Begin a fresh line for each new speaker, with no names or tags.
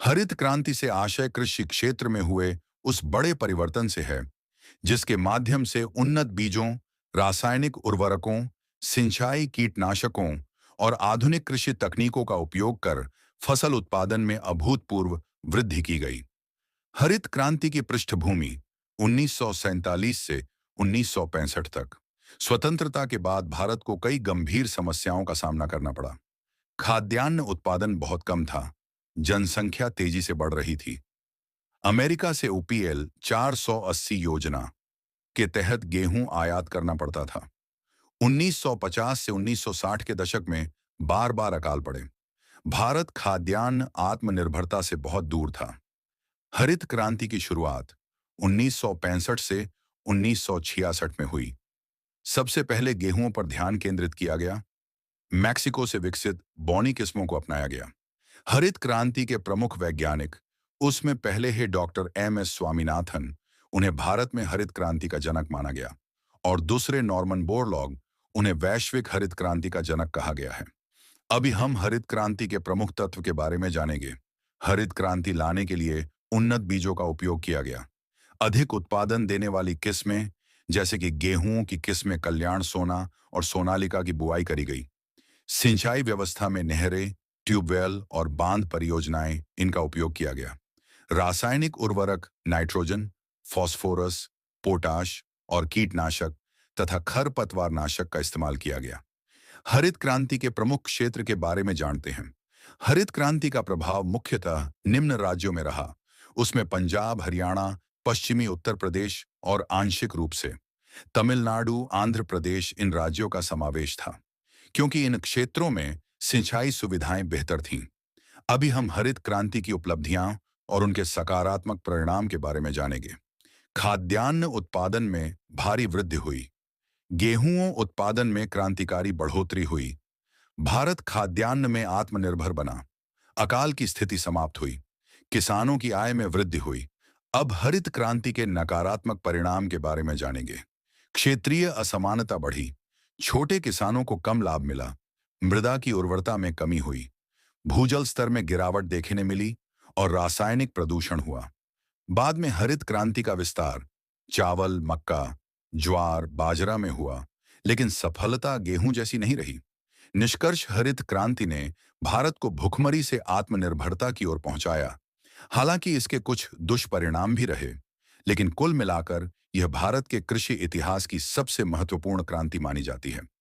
हरित क्रांति से आशय कृषि क्षेत्र में हुए उस बड़े परिवर्तन से है जिसके माध्यम से उन्नत बीजों, रासायनिक उर्वरकों, सिंचाई कीटनाशकों और आधुनिक कृषि तकनीकों का उपयोग कर फसल उत्पादन में अभूतपूर्व वृद्धि की गई। हरित क्रांति की पृष्ठभूमि 1947 से 1965 तक। स्वतंत्रता के बाद भारत को कई गंभीर समस्याओं का सामना करना पड़ा। खाद्यान्न उत्पादन बहुत कम था, जनसंख्या तेजी से बढ़ रही थी। अमेरिका से ओपीएल 480 योजना के तहत गेहूं आयात करना पड़ता था। 1950 से 1960 के दशक में बार बार अकाल पड़े। भारत खाद्यान्न आत्मनिर्भरता से बहुत दूर था। हरित क्रांति की शुरुआत 1965 से 1966 में हुई। सबसे पहले गेहूं पर ध्यान केंद्रित किया गया। मैक्सिको से विकसित बौनी किस्मों को अपनाया गया। हरित क्रांति के प्रमुख वैज्ञानिक, उसमें पहले ही डॉक्टर एम.एस. स्वामीनाथन, उन्हें भारत में हरित क्रांति का जनक माना गया, और दूसरे नॉर्मन बोरलॉग, उन्हें वैश्विक हरित क्रांति का जनक कहा गया है। अभी हम हरित क्रांति के प्रमुख तत्व के बारे में जानेंगे। हरित क्रांति लाने के लिए उन्नत बीजों का उपयोग किया गया। अधिक उत्पादन देने वाली किस्में, जैसे कि गेहूं की किस्में कल्याण सोना और सोनालिका की बुआई करी गई। सिंचाई व्यवस्था में नहरें, ट्यूबवेल और बांध परियोजनाएं, इनका उपयोग किया गया। रासायनिक उर्वरक नाइट्रोजन, फास्फोरस, पोटाश और कीटनाशक तथा खरपतवार नाशक का इस्तेमाल किया गया। हरित क्रांति के प्रमुख क्षेत्र के बारे में जानते हैं। हरित क्रांति का प्रभाव मुख्यतः निम्न राज्यों में रहा। उसमें पंजाब, हरियाणा, पश्चिमी उत्तर प्रदेश और आंशिक रूप से तमिलनाडु, आंध्र प्रदेश, इन राज्यों का समावेश था, क्योंकि इन क्षेत्रों में सिंचाई सुविधाएं बेहतर थीं। अभी हम हरित क्रांति की उपलब्धियां और उनके सकारात्मक परिणाम के बारे में जानेंगे। खाद्यान्न उत्पादन में भारी वृद्धि हुई। गेहूं उत्पादन में क्रांतिकारी बढ़ोतरी हुई। भारत खाद्यान्न में आत्मनिर्भर बना। अकाल की स्थिति समाप्त हुई। किसानों की आय में वृद्धि हुई। अब हरित क्रांति के नकारात्मक परिणाम के बारे में जानेंगे। क्षेत्रीय असमानता बढ़ी। छोटे किसानों को कम लाभ मिला। मृदा की उर्वरता में कमी हुई। भूजल स्तर में गिरावट देखने मिली और रासायनिक प्रदूषण हुआ। बाद में हरित क्रांति का विस्तार चावल, मक्का, ज्वार, बाजरा में हुआ, लेकिन सफलता गेहूं जैसी नहीं रही। निष्कर्ष, हरित क्रांति ने भारत को भुखमरी से आत्मनिर्भरता की ओर पहुंचाया। हालांकि इसके कुछ दुष्परिणाम भी रहे, लेकिन कुल मिलाकर यह भारत के कृषि इतिहास की सबसे महत्वपूर्ण क्रांति मानी जाती है।